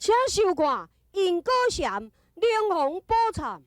请收看银歌祥灵红宝忏。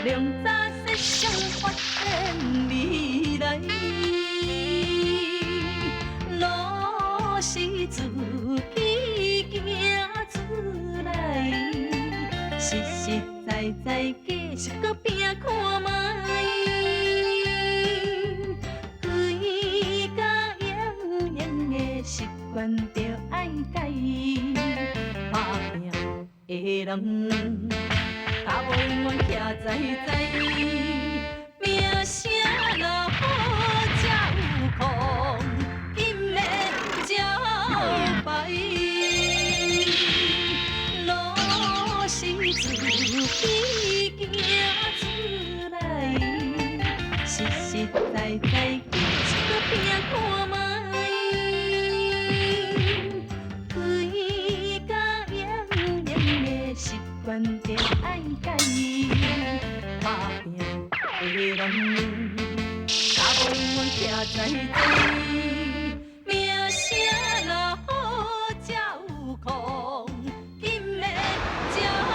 良早设想发展未来，路是自己行出来，实实在在继续搁拼看卖，规家营营的习惯着爱改，打拼的人。大无永远徛在名声若好才有空，金的招牌，路是自己行出来，实实在在继续搁拼看卖，规家营营的习惯着爱改。打拼的人，大无永远徛在名声若好才有空，金的招牌。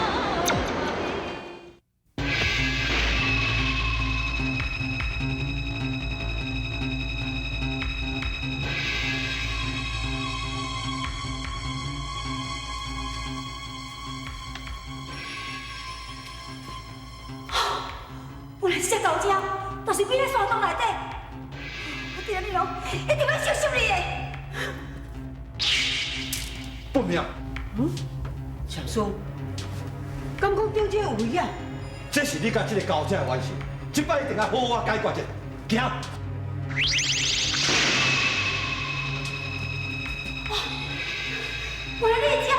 原来这只狗车，就是变在山洞内底。我今日哦，一定要收拾你的。不妙！常叔，敢讲对这有危险？这是你甲这个狗仔的关系，这摆一定要好好解决者。行。原来你是这，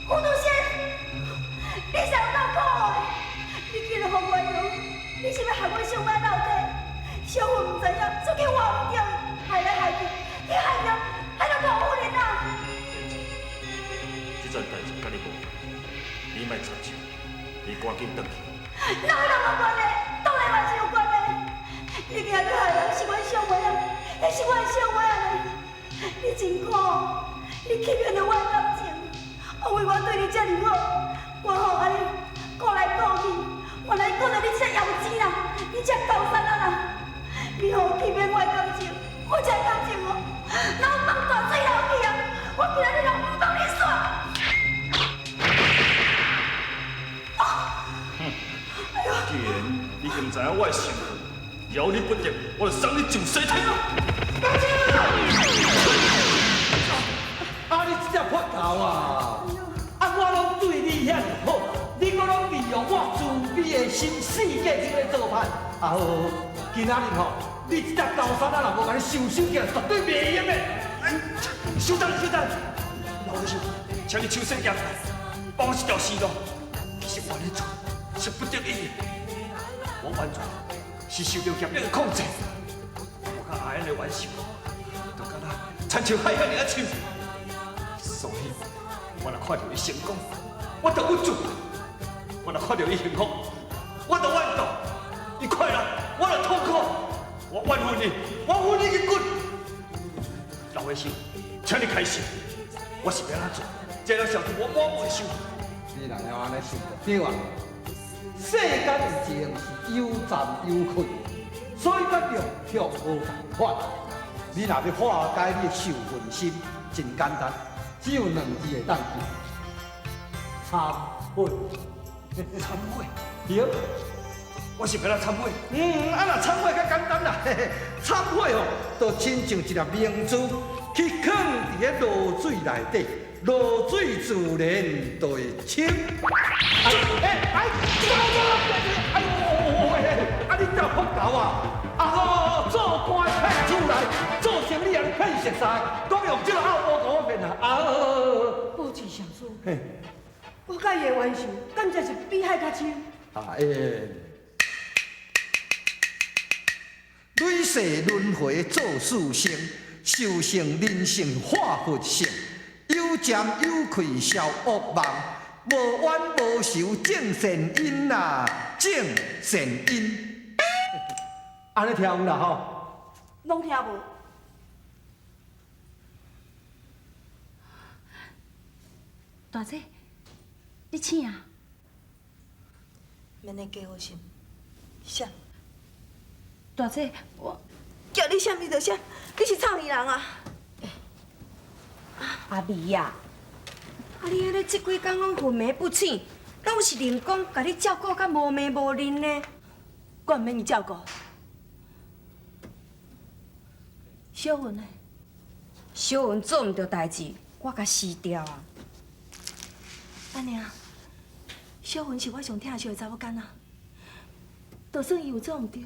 胡都先，你是有够苦的。你竟然放我用，你是要害我上班到底？小云唔知影，出去活唔着，害来害去，你害到大夫人啊！这件代志甲你无关，你莫插手，你赶紧回去。哪有无关的？当然嘛是有关的。你今日害人是阮上尾啊，那是阮上尾啊！你真苦，你欺骗了我的感情，为我对你这么好，我好安尼顾来顾去，原来顾到你这妖精啦，你这狗山啊啦！你好欺骗我的感情，我这感情哦，老放大水流去啊！我今日拢唔帮你算。既然你已经知影我的身份，以后你不得，我就送你上西天啊！啊，你这只破头啊！啊，我拢对你遐尔好，你搁拢利用我自卑的心死计去咧做歹。啊好，今仔日吼，你这只高山啊，若无甲你收起来，绝对袂用的。收档，收档，老先生，请你手伸行出来，帮我一条生路。其实我咧做是不得已的，我完全是受到业力的控制。我甲阿英的玩笑，就敢若亲像海遐尔深。所以，我若看到伊成功，我就有做；我若看到伊幸福，我就怨妒；伊快乐，我就痛苦。我怨恨你，我恨你一棍。老先生，请你开始，我是要安怎做？这了小事我袂想。你若要安尼想就对啊。世间有情是有赞有愧，所以咱着互无同款。你若要化解你的仇恨心，真简单。只有2字会当记：忏悔。忏悔？对，我是要来忏悔。啊若忏悔较简单啦，忏悔吼，就亲像一粒明珠去放伫咧露水内底，露水自然就会清。哎，啊你这扑狗啊！啊好，做官骗出来，做生意人骗熟识，讲用这个拗波给我骗啊！啊保持上师，我甲伊的冤仇，敢才是比海较深。啊累世轮回做事成，修成人性化佛性，有占有愧消恶梦，无怨无仇种善因呐，种善因。安尼听有啦吼？拢听无？大姐，你醒啊？免你加好心，啥？大姐，我叫你啥你就啥，你是臭耳人啊！阿美呀，你安尼这几天拢昏迷不醒，拢是人公甲你照顾甲无眠无认呢？我毋免伊照顾。小云呢？小云做毋着代志，我甲死掉啊！安尼啊，小云是我上疼惜的查某囡仔，就算伊有做毋对，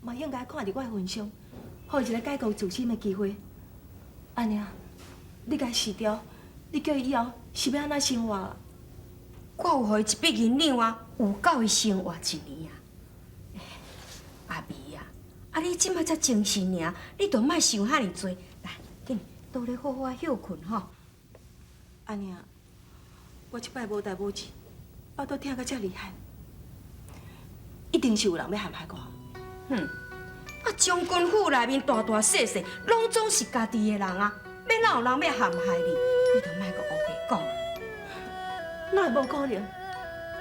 嘛应该看伫我的份上，互伊一个改过自新的机会。安尼啊，你甲伊死掉，你叫伊以后是要安怎生活啊？我有互伊一笔银两啊，有够伊生活一年啊！阿美呀，你即摆才精神尔，你着莫想遐尼多。来，紧倒咧好好休困吼。安尼啊，我即摆无代无志，巴肚疼甲遮厉害，一定是有人要陷害我。将军府内面大大小小，拢总是家己的人啊，要哪有人要陷害你？你着莫阁乌白讲。哪会无可能？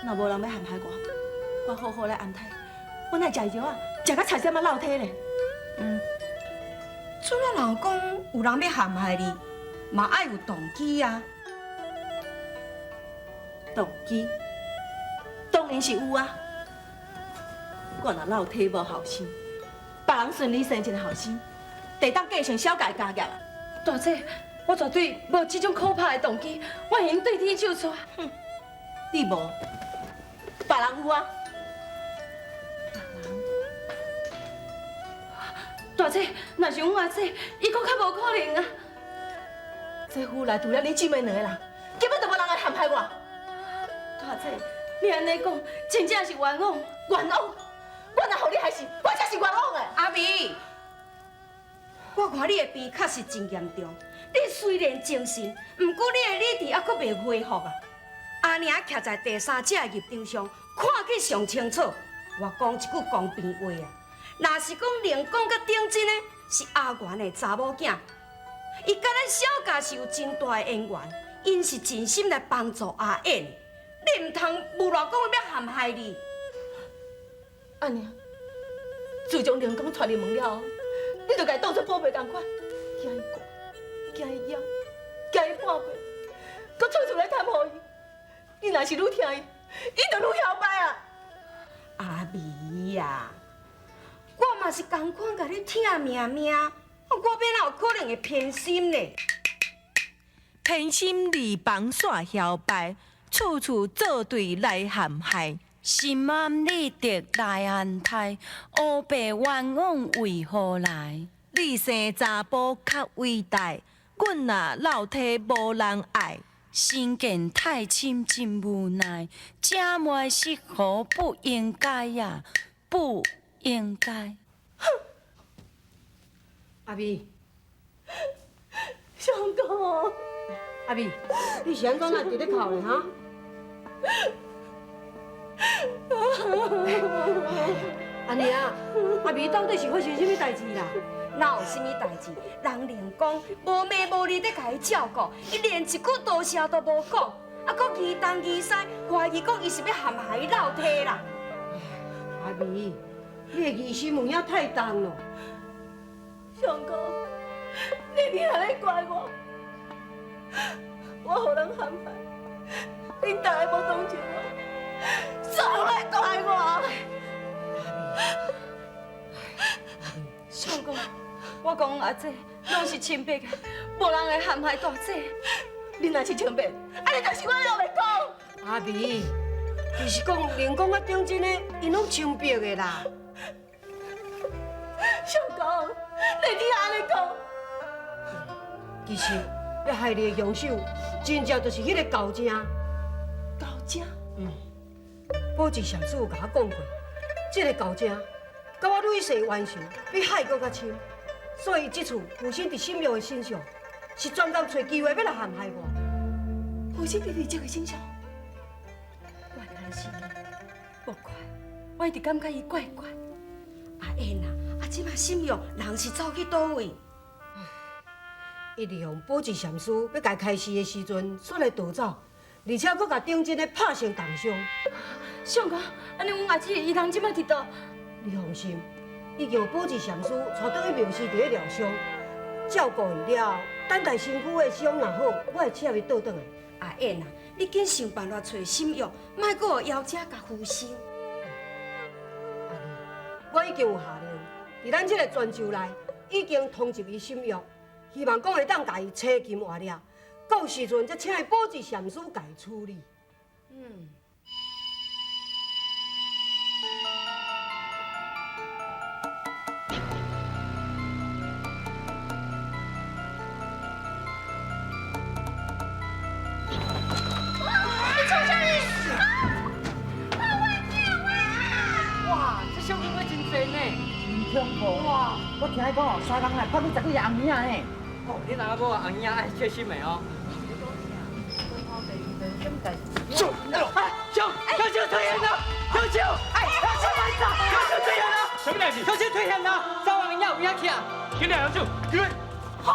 若无人要陷害我，我好好来安泰，我哪会食药啊，食甲菜什啊落体咧？怎啊人讲有人要陷害你，嘛爱有动机啊？动机？当然是有啊！我若落体无后生，别人顺利生一个后生，得当继承小家家业啊！大姐，我绝对无这种可怕的动机，我会用对天手出。你无，别人有啊！大姐，若是阮阿姐，伊搁较无可能啊。这府内除了你姊妹两个人，根本就无人来陷害我。大姐，你安尼讲，真正是冤枉。冤枉！我若互你害死，我才是冤枉的。阿美，我看你的病确实真严重。你虽然精神，毋过你的理智还阁未恢复啊。阿娘徛在第三者的立场上，看去上清楚。我讲一句公平话啊，若是讲连讲甲顶真的，是阿元的查某囝，伊甲咱小家是有真大的缘缘，因是真心来帮助阿燕。你毋通胡乱讲要陷害你。安尼啊，自从灵公传入门了后，你就甲伊当作宝贝同款，惊伊寒，惊伊枵，惊伊半病，搁处处来探护伊。你若是愈疼伊，伊就愈摇摆啊！阿美呀，我嘛是同款甲你疼命命，我变哪有可能会偏心呢？偏心离帮煞摇摆，处处作对来陷害。心安理得来安泰，黑白冤枉为何来？你生查甫较伟大，阮若老体无人爱。身见太深真无奈，这么失火不应该呀，不应该。阿美，相公，阿美，你是安怎来伫咧哭咧哈？安尼啊，阿美到底是发生什么代志啦？哪有什么代志？人连讲无妹无理在甲伊照顾，伊连一句多谢都无讲，啊，搁疑东疑西，怀疑讲伊是要陷害伊老体啦。阿美，你的疑心有影太重了。相公，你安尼怪我，我互人陷害，恁大家无同情我，总来怪我。相公，我讲阿姐拢是清白的，无人会陷害大姐。你若是清白，安尼就是我又袂讲。阿美，就是讲连讲啊顶真的，因拢清白的啦。相公，你听安尼讲，其实要害你的凶手，真正就是迄个高正。高正。保持上师有甲我讲过，这个交情，甲我累世冤仇比海搁较深，所以这次父亲伫心玉的身上，是专工找机会要来陷害我。父亲伫你这个身上，原来是无怪，我一直感觉伊怪怪。阿燕啊，即摆心玉人是走去倒位？伊利用保持禅师要甲开示的时阵，煞来逃走，而且搁甲顶真的拍成重伤。相公，安尼阮阿姊伊人即摆伫倒？你放心，已经有保持禅师带倒去庙寺伫咧疗伤，照顾伊了，等待身躯的伤若好，我会请伊倒转来。阿燕啊，你紧想办法找心玉，莫搁有妖精甲附身。阿丽，我已经有下令，伫咱这个泉州内已经通知伊心玉。希望讲会当甲伊车金换了，到时阵才请伊保持禅师甲伊处理。哇，这小妹妹真济呢，真恐怖哇！我听伊讲哦，三人来拍你10几个红影呢。哦，你哪个无红影爱小心的哦。小，小小退现啦！小小，哎，小小慢走，小小退现啦！什么代志？小小退现啦！三人影有影去啊！今日小小，今日。好，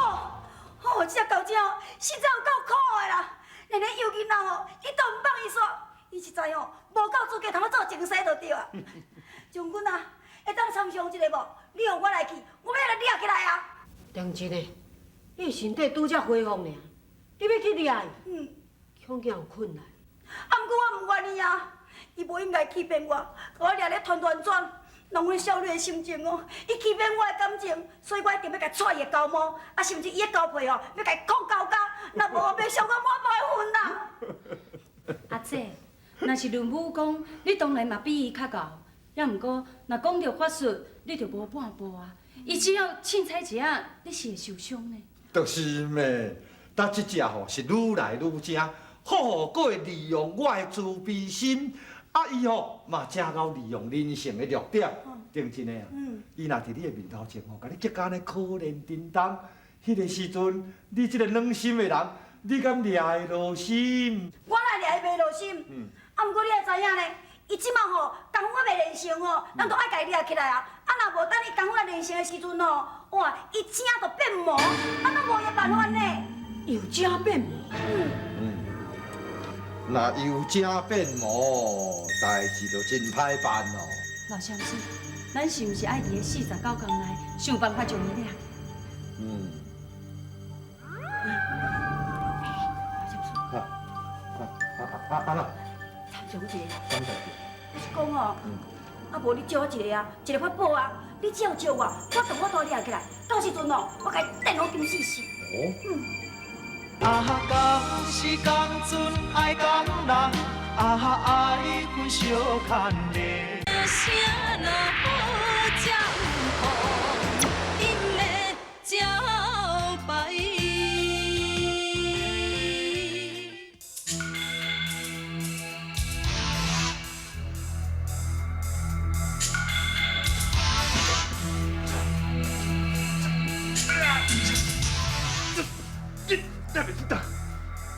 这只狗仔哦，实在有够可的啦！连幼囡仔哦，伊都唔放伊煞，伊实在哦，无够资格通我做情使就对啊！将军啊，会当参详一个无？你让我来去，我要来抓起来啊！定真的，你身体拄则恢复呢，你要去抓伊，恐惊有困难。啊，毋过我唔愿意啊！伊无应该欺骗我，甲我掠咧团团转，弄阮少女的心情哦。伊欺骗我的感情，所以我一定要甲娶伊的交毛，啊，甚至伊的交配哦，要甲伊讲交家，若无我要伤我满败份呐！阿姐，若是论武功，你当然嘛比伊较高。也毋过，若讲到法术，你就无半步啊。伊只要凊彩一下，你是会受伤呢。就是咩，但这只吼是愈来愈正，好好搁会利用我的慈悲心，啊伊吼嘛正够利用人性的弱点，定真的啊。伊若伫你的面头前吼，甲你激安尼可怜叮当，迄个时阵，你这个软心的人，你敢掠会落心？我哪掠会袂落心？啊，毋过你也知影呢，伊即马吼功夫还袂练成吼，咱都爱家己掠起来啊！啊，若无等伊功夫来练成的时阵吼，哇，伊正就变魔，啊，咱无个办法呢。有正变魔。若由正变魔，代志就真歹办咯。老相师，咱是毋是爱伫个49天内想办法将伊掠？啦，参详一个，张大是讲吼，啊无你借我一个啊，一个法宝啊，你只要借我，我都掠起来，到时阵哦，我甲伊电好金死死。啊，讲是讲准爱讲人，啊爱分小牵连。声若好才有好，因的招牌。那边打，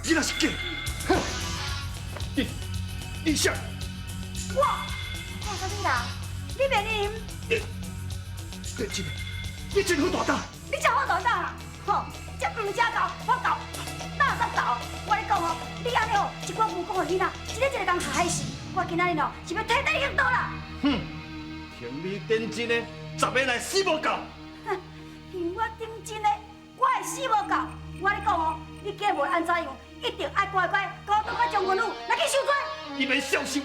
你那是假，你想？我啥物啦？你骗人？对真的，你真好大胆！你真好大胆啊！吼，这唔正搞，我搞，哪煞搞？我跟你讲哦，你安尼哦，一寡无讲的囡仔，一个一个人害死。我今仔日哦，是要替你用刀啦！哼，听你顶真的，10个来死无够。哼，凭我顶真的，我会死无够。我跟你讲哦，你假无安怎样，一定爱乖乖，给我当我将军女来去受罪。你免小心，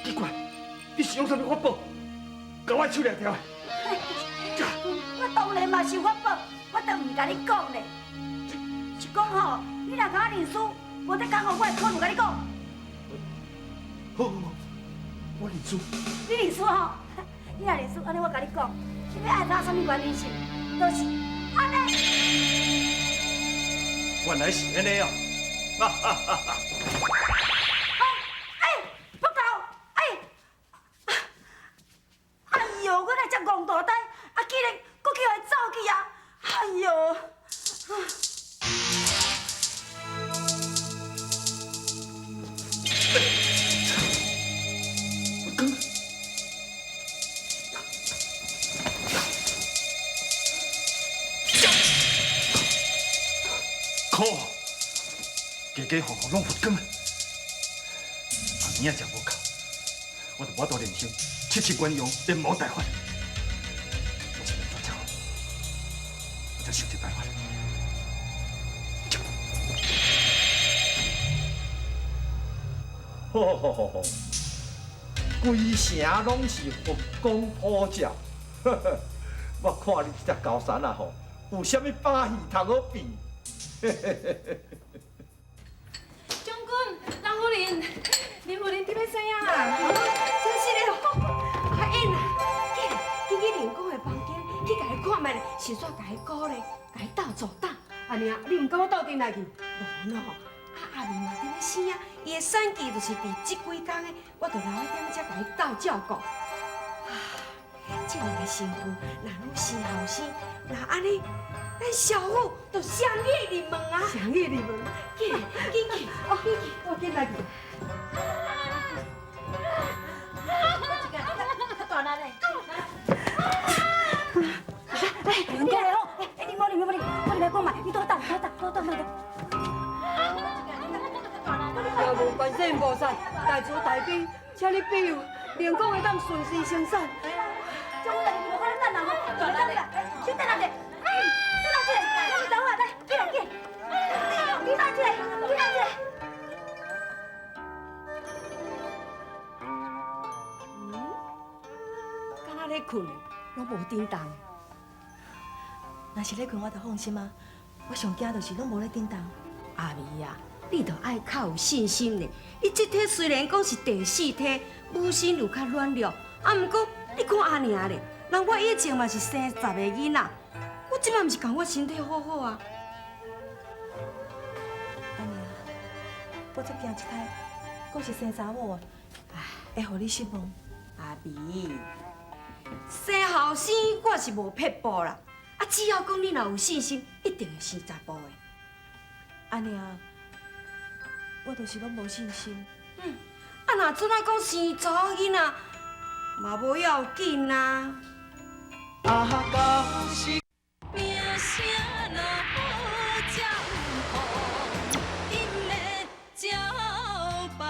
奇怪，你是用什么法宝？把我手链条的。我当然嘛是有法宝，我都唔甲你讲咧。是讲吼，你若甲我认输，无得讲吼，我会可能甲你讲。好，我认输。你认输吼，你若认输，安尼我甲你讲，你要爱他什么原因性，就是安尼。原来是安尼哦，哈哈哈哈！啊！家户户拢佛光啊！阿明仔食无够，我就无多练成七七鸳鸯连毛大法。我是要怎样？我才想一办法。吼！规城拢是佛光普照，我看你这只高山啊吼，有啥物把戏通好比？将军，林夫人，林夫人，你要怎样啊？真是的，阿英啊，去林公的房间，去甲伊看卖，是煞甲伊鼓励，甲伊斗坐打。安尼啊，你唔跟我斗阵来去？无喏，阿明嘛伫咧生啊，伊的产期就是伫即几工的，我着留喺踮遮甲伊斗照顾。这两个媳妇若拢生后生，那安尼，咱小虎就相依入门啊！相依入门，去，我紧来去。较大力嘞！你来哦！你莫来讲嘛，你多等。若无观世音菩萨大慈大悲，请你庇佑，连公会当顺时生产。将军，你无可能等人哦，大力啦，先等人者，等人者，你走啊，来，进来，你慢一下。敢若咧困咧，拢无叮当。若是咧困，我就放心啊。我上惊就是拢无咧叮当。阿美啊，你着爱较有信心咧。你这体虽然讲是第四体，母身有较软弱，啊，毋过你看阿娘咧，人我以前嘛是生10个囡仔，我即摆毋是讲我身体好好啊。阿娘，我足惊一胎，阁是生查某啊，会互你失望。阿美，生后生我是无撇步啦，啊，只要讲你若有信心，一定会生查甫的。阿娘，我就是拢无信心。啊，若阵啊讲生查某囡仔，嘛无要紧啊。啊，到时名声若好，才有福，因咧招牌。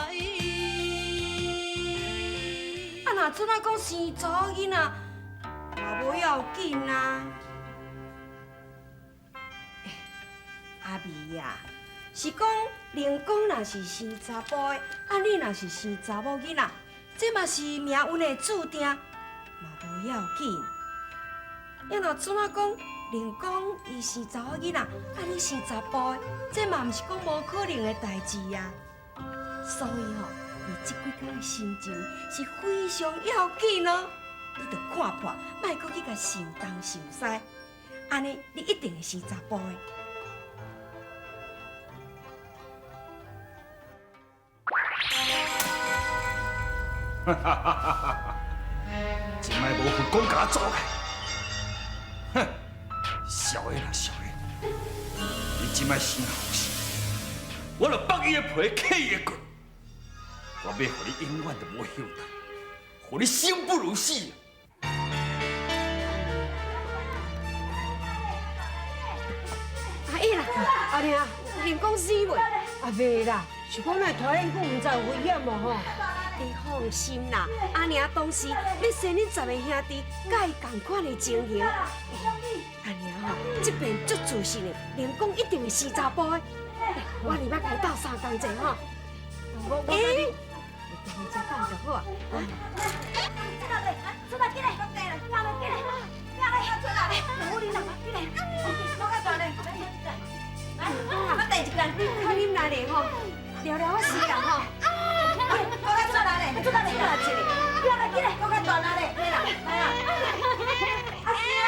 啊，若阵啊讲生查某囡仔，嘛无要紧啊。阿美呀，是讲灵公若是生查甫的，啊你若是生查某囡仔，这嘛是命运的注定，嘛无要紧。要若阵啊讲灵公伊生查某囡仔，啊你生查甫的，这嘛毋是讲无可能的代志呀。所以吼，你这几天的心情是非常要紧哦。你着看破，莫搁去甲受东受西，安尼你一定会生查甫的。真卖无佛光甲我做个，哼！小的啦小的，你真卖生后生，我著剥伊的皮，啃伊的骨，我要互你永远都无休怠，互你生不如死。阿姨啦，阿娘，灵公死袂？啊袂啦，是讲咱拖延久，毋知有危险无吼？你放心啦，阿娘当时要生恁10个兄弟，甲伊同款的情形。阿娘吼，这边足自信的，灵公一定会生查甫的。我立马甲伊斗3工者吼。你等伊食饭就好啊。出来，进来，出来，我你来，进来，我较大嘞，我第一个，你看恁来咧吼，聊聊我时间吼。我较出来嘞，出来一个，进来，我较大嘞，来啦，阿是啊，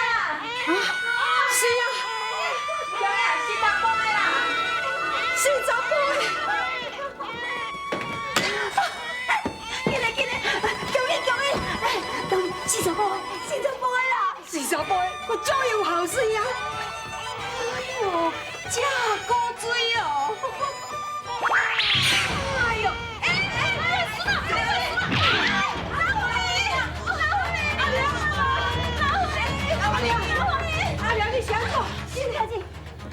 是啊，有呀，是查甫的啦，是查甫的。进来，救你，是查甫的啦，是查甫的，我足有后生啊！哎呦，这古水哦！哎呦，阿良，你先走，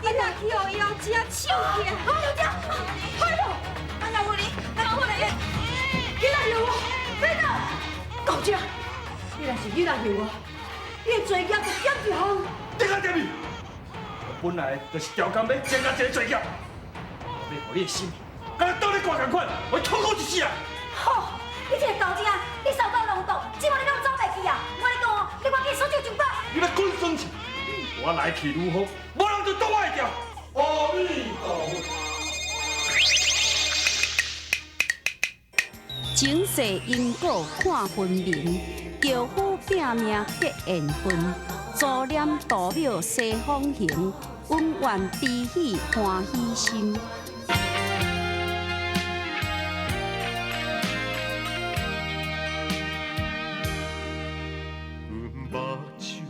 你若去后腰只手起来，姐，你若是囡仔向我，你的罪孽就减一项。你看点你，我本来就是调工要增加这个罪孽，我要互你的心，甲倒咧挂共款，我痛苦一世啊！吼！你这个狗精，你受到弄毒，即摆你敢走袂去啊？我跟你讲哦，你赶紧输酒就跑。你要滚孙去！我来去如何？无人就挡我会掉。阿弥陀佛。前世因果看分明，轿夫拼命结缘分，助念道庙西方行，恩怨悲喜欢喜心。目睭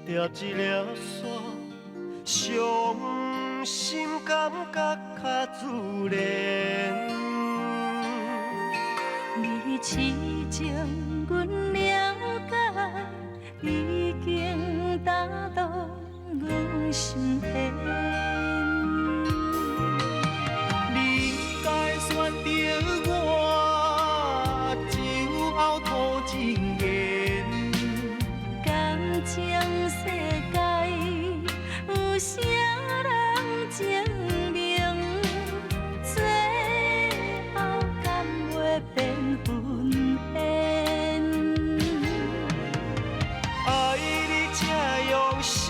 抓一粒沙，伤心感觉较自然。你痴情，阮了解，已经打动阮心弦。你该选择我，酒后吐真言。感情世界有啥人证明？最后敢会变魂仙？爱你这用心。